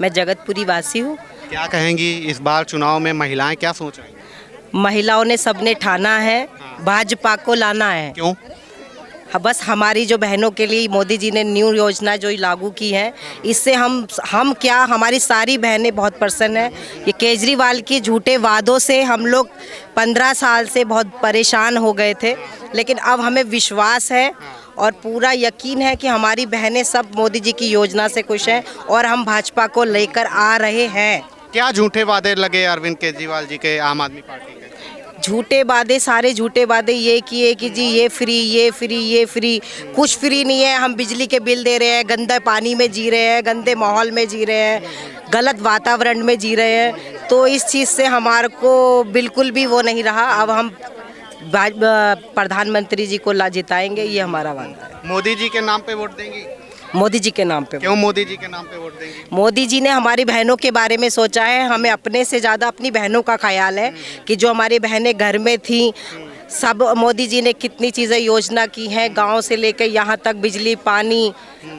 मैं जगतपुरी वासी हूँ। क्या कहेंगी इस बार चुनाव में महिलाएं क्या सोच रही हैं? महिलाओं ने सबने ठाना है, भाजपा को लाना है। क्यों? बस हमारी जो बहनों के लिए मोदी जी ने न्यू योजना जो लागू की है, इससे हम क्या, हमारी सारी बहनें बहुत प्रसन्न है। ये केजरीवाल की झूठे वादों से हम लोग 15 साल से बहुत परेशान हो गए थे, लेकिन अब हमें विश्वास है और पूरा यकीन है कि हमारी बहनें सब मोदी जी की योजना से खुश हैं और हम भाजपा को लेकर आ रहे हैं। क्या झूठे वादे लगे अरविंद केजरीवाल जी के आम आदमी पार्टी के? झूठे वादे, सारे झूठे वादे ये किए कि जी ये फ्री, ये फ्री, ये फ्री। कुछ फ्री नहीं है। हम बिजली के बिल दे रहे हैं, गंदे पानी में जी रहे हैं, गंदे माहौल में जी रहे हैं, गलत वातावरण में जी रहे हैं। तो इस चीज़ से हमारे को बिल्कुल भी वो नहीं रहा। अब हम प्रधानमंत्री जी को जिताएंगे, ये हमारा वादा है। मोदी जी के नाम पे वोट देंगी? मोदी जी के नाम पे। क्यों मोदी जी के नाम पे वोट देंगी? मोदी जी ने हमारी बहनों के बारे में सोचा है। हमें अपने से ज़्यादा अपनी बहनों का ख्याल है कि जो हमारी बहनें घर में थी, सब मोदी जी ने कितनी चीज़ें योजना की हैं, गांव से लेकर यहाँ तक बिजली, पानी,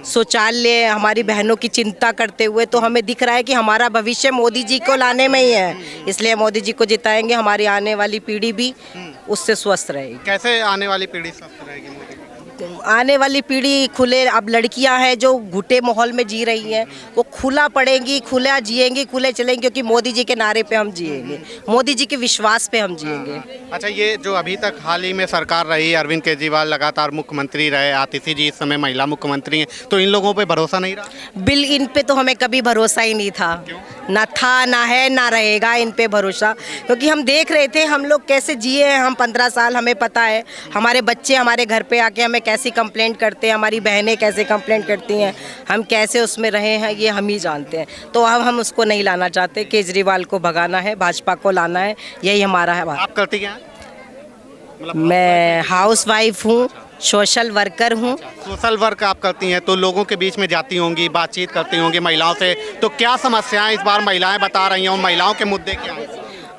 शौचालय, हमारी बहनों की चिंता करते हुए। तो हमें दिख रहा है कि हमारा भविष्य मोदी जी को लाने में ही है, इसलिए मोदी जी को जिताएंगे। हमारी आने वाली पीढ़ी भी उससे स्वस्थ रहेगी। कैसे आने वाली पीढ़ी स्वस्थ रहेगी मोदी? आने वाली पीढ़ी खुले, अब लड़कियां हैं जो घुटे माहौल में जी रही हैं, वो खुला पड़ेंगी, खुला जिएंगी, खुले चलेंगी, क्योंकि मोदी जी के नारे पे हम जिएंगे, मोदी जी के विश्वास पे हम जिएंगे। अच्छा, ये जो अभी तक हाल ही में सरकार रही, अरविंद केजरीवाल लगातार मुख्यमंत्री रहे, आतिशी जी इस समय महिला मुख्यमंत्री हैं, तो इन लोगों पे भरोसा नहीं रहा? इन पे तो हमें कभी भरोसा ही नहीं था। ना था, ना है, ना रहेगा इन पे भरोसा, क्योंकि हम देख रहे थे हम लोग कैसे जिए हैं। हम 15 साल, हमें पता है। हमारे बच्चे हमारे घर पे आके हमें कैसी कंप्लेंट करते हैं, हमारी बहनें कैसे कंप्लेंट करती हैं, हम कैसे उसमें रहे हैं, ये हम ही जानते हैं। तो अब हम उसको नहीं लाना चाहते। केजरीवाल को भगाना है, भाजपा को लाना है, यही हमारा है। आप करती क्या हैं? मैं हाउस वाइफ हूँ, सोशल वर्कर हूँ। सोशल वर्क आप करती हैं, तो लोगों के बीच में जाती होंगी, बातचीत करती होंगी महिलाओं से, तो क्या समस्याएं इस बार महिलाएं बता रही हैं और महिलाओं के मुद्दे क्या हैं?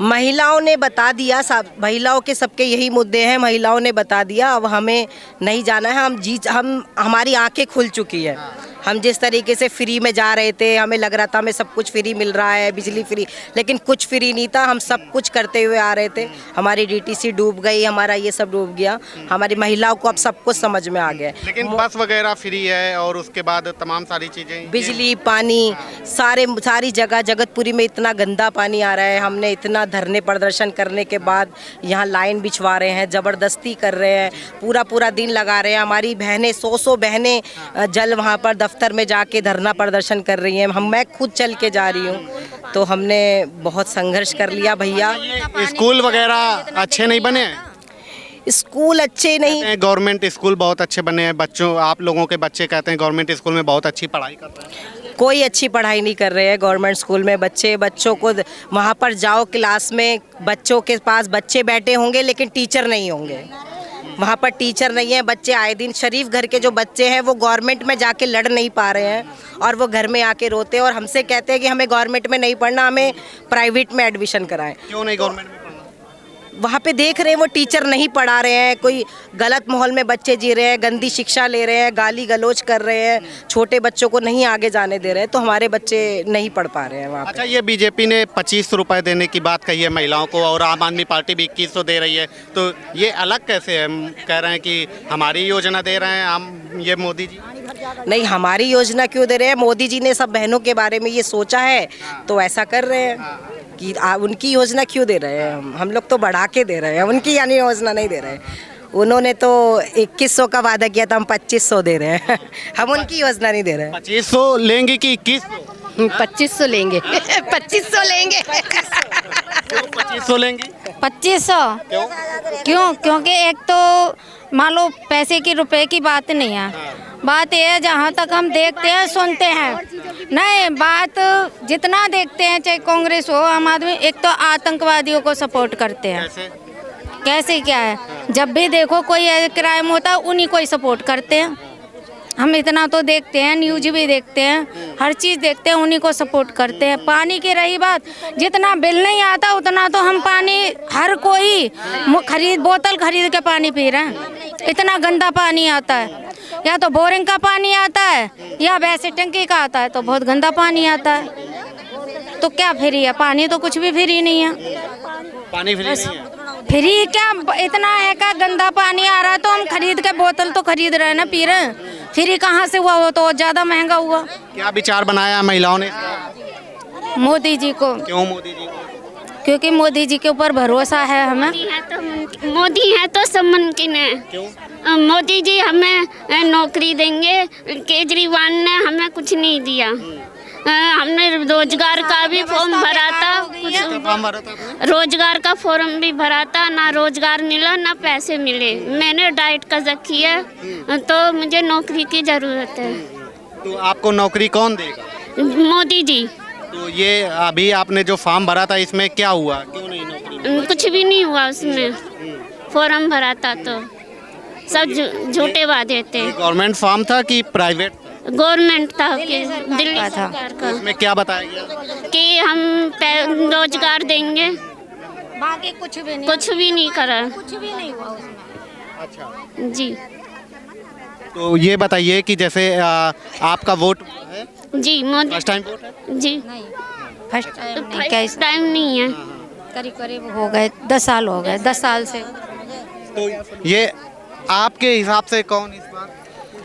महिलाओं ने बता दिया, सब महिलाओं के सबके यही मुद्दे हैं। महिलाओं ने बता दिया, अब हमें नहीं जाना है। हम हमारी आंखें खुल चुकी है। हम जिस तरीके से फ्री में जा रहे थे, हमें लग रहा था हमें सब कुछ फ्री मिल रहा है, बिजली फ्री, लेकिन कुछ फ्री नहीं था। हम सब कुछ करते हुए आ रहे थे। हमारी डीटीसी डूब गई, हमारा ये सब डूब गया। हमारी महिलाओं को अब सब कुछ समझ में आ गया। लेकिन बस वगैरह फ्री है और उसके बाद तमाम सारी चीज़ें, बिजली, पानी, सारी जगह। जगतपुरी में इतना गंदा पानी आ रहा है। हमने इतना धरने प्रदर्शन करने के बाद यहाँ लाइन बिछवा रहे हैं, ज़बरदस्ती कर रहे हैं, पूरा दिन लगा रहे हैं। हमारी बहनें, 100 बहनें जल वहाँ पर दफ्तर में जाके धरना प्रदर्शन कर रही हैं। मैं खुद चल के जा रही हूँ। तो हमने बहुत संघर्ष कर लिया भैया। स्कूल वगैरह अच्छे नहीं बने हैं? स्कूल अच्छे नहीं, गवर्नमेंट स्कूल बहुत अच्छे बने हैं। बच्चों, आप लोगों के बच्चे कहते हैं गवर्नमेंट स्कूल में बहुत अच्छी पढ़ाई कर रहे हैं। कोई अच्छी पढ़ाई नहीं कर रहे हैं गवर्नमेंट स्कूल में। बच्चों को वहाँ पर जाओ, क्लास में बच्चों के पास बच्चे बैठे होंगे लेकिन टीचर नहीं होंगे। वहाँ पर टीचर नहीं है। बच्चे आए दिन, शरीफ घर के जो बच्चे हैं वो गवर्नमेंट में जाके लड़ नहीं पा रहे हैं और वो घर में आके रोते हैं और हमसे कहते हैं कि हमें गवर्नमेंट में नहीं पढ़ना, हमें प्राइवेट में एडमिशन कराएं। क्यों नहीं गवर्नमेंट में पढ़ना? वहाँ पे देख रहे हैं वो टीचर नहीं पढ़ा रहे हैं, कोई गलत माहौल में बच्चे जी रहे हैं, गंदी शिक्षा ले रहे हैं, गाली गलौज कर रहे हैं, छोटे बच्चों को नहीं आगे जाने दे रहे हैं, तो हमारे बच्चे नहीं पढ़ पा रहे हैं वहाँ पे। अच्छा, ये बीजेपी ने 2500 रुपये देने की बात कही है महिलाओं को और आम आदमी पार्टी भी 2100 दे रही है, तो ये अलग कैसे है? हम कह रहे हैं कि हमारी योजना दे रहे हैं हम, ये मोदी जी नहीं, हमारी योजना क्यों दे रहे हैं? मोदी जी ने सब बहनों के बारे में ये सोचा है तो ऐसा कर रहे हैं कि उनकी योजना क्यों दे रहे हैं? हम लोग तो बढ़ा के दे रहे हैं, उनकी यानी योजना नहीं दे रहे हैं। उन्होंने तो 2100 का वादा किया था, हम 2500 दे रहे हैं। हम उनकी योजना नहीं दे रहे हैं। 2500 लेंगे कि 2100? 2500 लेंगे। 2500 लेंगे। 2500 लेंगे? 2500 क्यों? क्योंकि एक तो मान लो पैसे की, रुपए की बात नहीं है। बात यह है, जहाँ तक हम देखते हैं, सुनते हैं, नहीं बात जितना देखते हैं, चाहे कांग्रेस हो, आम आदमी, एक तो आतंकवादियों को सपोर्ट करते हैं। कैसे क्या है? जब भी देखो कोई क्राइम होता है उन्हीं को ही सपोर्ट करते हैं। हम इतना तो देखते हैं, न्यूज भी देखते हैं, हर चीज़ देखते हैं, उन्हीं को सपोर्ट करते हैं। पानी की रही बात, जितना बिल नहीं आता उतना तो हम पानी, हर कोई बोतल खरीद के पानी पी रहे हैं। इतना गंदा पानी आता है, या तो बोरिंग का पानी आता है या वैसे टंकी का आता है, तो बहुत गंदा पानी आता है। तो क्या फ्री है? पानी तो कुछ भी फ्री नहीं है। पानी फ्री नहीं है? फ्री क्या, इतना है का गंदा पानी आ रहा है तो हम खरीद के बोतल तो खरीद रहे हैं ना, पी रहे हैं। फ्री कहाँ से हुआ? वो तो ज़्यादा महंगा हुआ। क्या विचार बनाया महिलाओं ने इसका? मोदी जी को। क्यों मोदी जी को? क्योंकि मोदी जी के ऊपर भरोसा है हमें। मोदी है तो सब मुमकिन है। क्यों? मोदी जी हमें नौकरी देंगे, केजरीवाल ने हमें कुछ नहीं दिया। हमने रोजगार का भी फॉर्म भरा था, फॉर्म भरा था आपने? रोजगार का फॉर्म भी भरा था, ना रोजगार मिला ना पैसे मिले। मैंने डाइट का रखी है तो मुझे नौकरी की जरूरत है। तो आपको नौकरी कौन देगा? मोदी जी। तो ये अभी आपने जो फॉर्म भरा था इसमें क्या हुआ, क्यों नहीं नौकरी? कुछ भी नहीं हुआ उसमें, फॉर्म भरा था तो सब झूठे वादे थे। गवर्नमेंट फॉर्म था कि प्राइवेट? गवर्नमेंट था कि दिल्ली सरकार का, उसमें क्या बताया गया? कि हम रोजगार देंगे। बाकी कुछ भी नहीं, कुछ भी नहीं करा। कुछ भी नहीं हुआ उसमें। अच्छा, जी तो ये बताइए कि जैसे आपका वोट है? जी मोदी फर्स्ट टाइम वोट है? जी। फर्स्ट टाइम नहीं, फर्स्ट टाइम नहीं है। करीब करीब हो गए 10 साल हो गए, 10 साल से। तो ये आपके हिसाब से कौन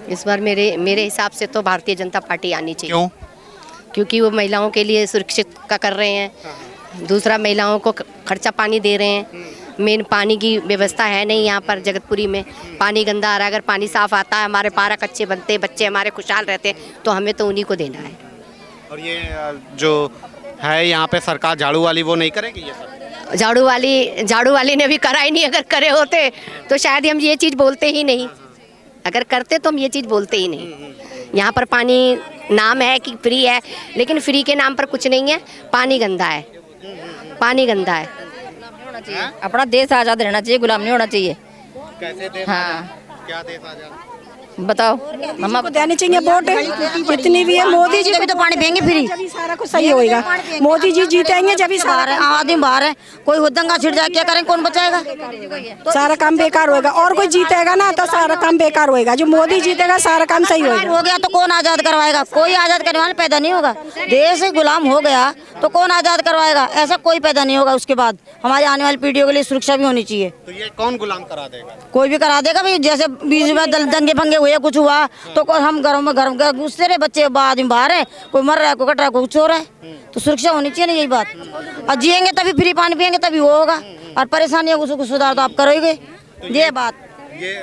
इस बार? मेरे हिसाब से तो भारतीय जनता पार्टी आनी चाहिए। क्यों? क्योंकि वो महिलाओं के लिए सुरक्षित का कर रहे हैं। दूसरा, महिलाओं को खर्चा पानी दे रहे हैं। मेन पानी की व्यवस्था है नहीं यहाँ पर जगतपुरी में। पानी गंदा आ रहा है। अगर पानी साफ आता है, हमारे पार्क अच्छे बनते हैं, बच्चे हमारे खुशहाल रहते हैं, तो हमें तो उन्हीं को देना है। और ये जो है यहाँ पे सरकार झाड़ू वाली, वो नहीं करेगी ये सब? झाड़ू वाली ने भी करा ही नहीं। अगर करे होते तो शायद हम ये चीज़ बोलते ही नहीं। अगर करते तो हम ये चीज़ बोलते ही नहीं। यहाँ पर पानी नाम है कि फ्री है, लेकिन फ्री के नाम पर कुछ नहीं है। पानी गंदा है, पानी गंदा है। अपना देश आज़ाद रहना चाहिए, गुलाम नहीं होना चाहिए। कैसे देश हाँ। आजाद? क्या देश आजाद? बताओ। मम्मा को देने चाहिए वोट, जितनी भी है। मोदी जी भी तो पानी देंगे फ्री, जब सारा कुछ सही होएगा। मोदी जी जीतेंगे जब ही सारा आदमी बाहर है। कोई दंगा छिड़ जाए, क्या करें, कौन बचाएगा? सारा काम बेकार होएगा। और कोई जीतेगा ना तो सारा काम बेकार होएगा। जो मोदी जीतेगा सारा काम सही होएगा। हो गया तो कौन आजाद करवाएगा? कोई आजाद करने वाला पैदा नहीं होगा। देश गुलाम हो गया तो कौन आजाद करवाएगा? ऐसा कोई पैदा नहीं होगा। उसके बाद हमारी आने वाली पीढ़ियों के लिए सुरक्षा भी होनी चाहिए। तो ये कौन गुलाम करा देगा? कोई भी करा देगा भाई। जैसे बीच में दंगे भंगे हुए, कुछ हुआ तो हम घरों में घर घुसते रहे, बच्चे आदमी बाहर है, कोई मर रहा है, कोई कट रहा है, कोई कुछ हो रहा है। तो सुरक्षा होनी चाहिए ना, यही बात। और जिएंगे तभी, फ्री पानी पियेंगे तभी वो होगा। और परेशानियों को सुधार तो आप करोगे, ये बात। ये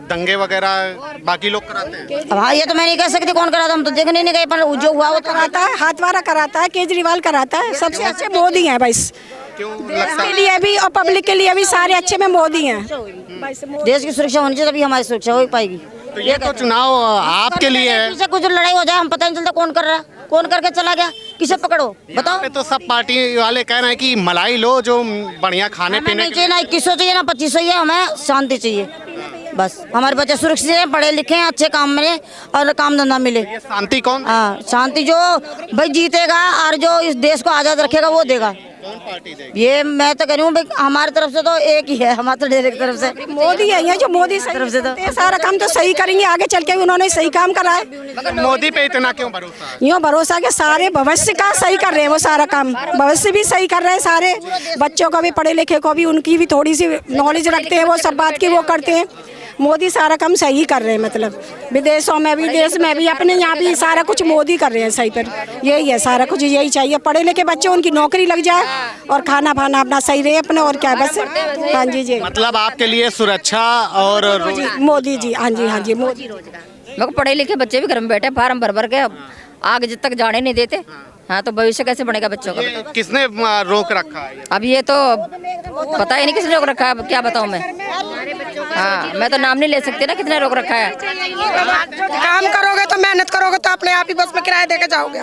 दंगे वगैरह बाकी लोग कराते हैं? अब हाँ, ये तो मैं नहीं कह सकती कौन कराता, हम तो देखने नहीं गए, पर जो हुआ वो कराता है। हाथवारा कराता है, केजरीवाल कराता है। सबसे अच्छे मोदी हैं बस। क्यों देश लगता के है? लिए भी और पब्लिक के लिए भी सारे अच्छे में मोदी हैं। देश की सुरक्षा होनी चाहिए, तभी हमारी सुरक्षा हो पाएगी। तो ये तो चुनाव आपके लिए है। किसी कुछ लड़ाई हो जाए, हम पता नहीं चलता कौन कर रहा, कौन करके चला गया, किसे पकड़ो बताओ। यहाँ पे तो सब पार्टी वाले कह रहे हैं कि मलाई लो, जो बढ़िया खाने हमें पीने नहीं के चाहिए, ना 2100 चाहिए ना 2500 चाहिए, हमें शांति चाहिए बस। हमारे बच्चे सुरक्षित हैं, पढ़े लिखे हैं, अच्छे काम मिले और काम धंधा मिले। ये शांति कौन? हाँ, शांति जो भाई जीतेगा और जो इस देश को आजाद रखेगा वो देगा। कौन पार्टी देगी? ये मैं तो कह रही हूँ भाई, हमारी तरफ से तो एक ही है, हमारे तो डायरेक्ट तरफ से मोदी है। ये जो मोदी तरफ से तो सारा काम तो सही करेंगे, आगे चल के भी उन्होंने सही काम करा है। तो मोदी पे इतना क्यों भरोसा है? यूँ भरोसा के सारे भविष्य का सही कर रहे हैं, वो सारा काम भविष्य भी सही कर रहे हैं। सारे बच्चों को भी, पढ़े लिखे को भी, उनकी भी थोड़ी सी नॉलेज रखते हैं, वो सब बात की वो करते हैं। मोदी सारा काम सही कर रहे हैं, मतलब विदेशों में भी, देश में भी, अपने यहाँ भी सारा कुछ मोदी कर रहे हैं सही पर। यही है सारा कुछ, यही चाहिए। पढ़े लिखे बच्चे, उनकी नौकरी लग जाए और खाना फाना अपना सही रहे अपने, और क्या बस। हाँ जी जी, मतलब आपके लिए सुरक्षा और मोदी जी। हाँ जी हाँ जी, मोदी। मेरे को पढ़े लिखे बच्चे भी घर में बैठे, फार्म भर भर के आगे जब तक जाने नहीं देते। हाँ, तो भविष्य कैसे बनेगा बच्चों का? ये किसने रोक रखा है? अब ये तो पता ही नहीं किसने रोक रखा है। अब क्या बताऊँ मैं? हाँ, मैं तो नाम नहीं ले सकती ना कितने रोक रखा है। काम करोगे तो, मेहनत करोगे तो अपने आप ही बस में किराया देके जाओगे।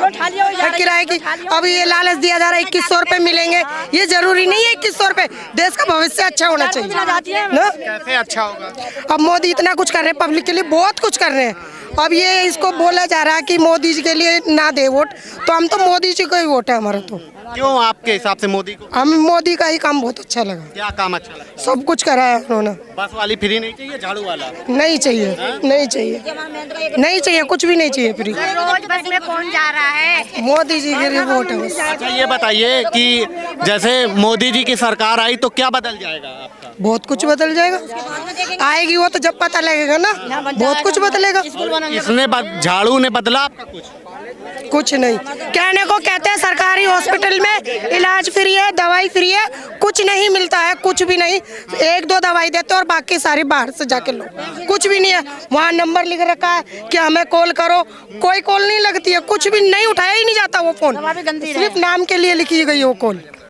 किराए की अब ये लालच दिया जा रहा है 2100 रुपए मिलेंगे, ये जरूरी नहीं है 2100 रुपए। देश का भविष्य अच्छा होना चाहिए ना। कैसे अच्छा होगा? अब मोदी इतना कुछ कर रहे हैं, पब्लिक के लिए बहुत कुछ कर रहे हैं, अब ये इसको बोला जा रहा है कि मोदी जी के लिए ना दे वोट, तो हम तो मोदी जी को ही वोट है हमारा। तो क्यों आपके हिसाब से मोदी को? हम मोदी का ही काम बहुत अच्छा लगा। क्या काम अच्छा लगा? सब कुछ कराया उन्होंने। बस वाली फ्री नहीं चाहिए, झाड़ू वाला नहीं चाहिए, नहीं चाहिए, नहीं चाहिए, कुछ भी नहीं चाहिए फ्री। रोज बस में कौन जा रहा है? मोदी जी के लिए वोट है बस। अच्छा ये बताइए कि जैसे मोदी जी की सरकार आई तो क्या बदल जाएगा आपका? बहुत कुछ बदल जाएगा, आएगी वो तो जब पता लगेगा ना, बहुत कुछ बदलेगा। इसने झाड़ू ने बदला आपका कुछ नहीं, कहने को कहते हैं सरकारी हॉस्पिटल में इलाज फ्री है, दवाई फ्री है, कुछ नहीं मिलता है, कुछ भी नहीं। 1-2 दवाई देते और बाकी सारी बाहर से जाके लो, कुछ भी नहीं है। वहाँ नंबर लिख रखा है कि हमें कॉल करो, कोई कॉल नहीं लगती है, कुछ भी नहीं, उठाया ही नहीं जाता वो फोन, सिर्फ नाम के लिए लिखी गई वो कॉल।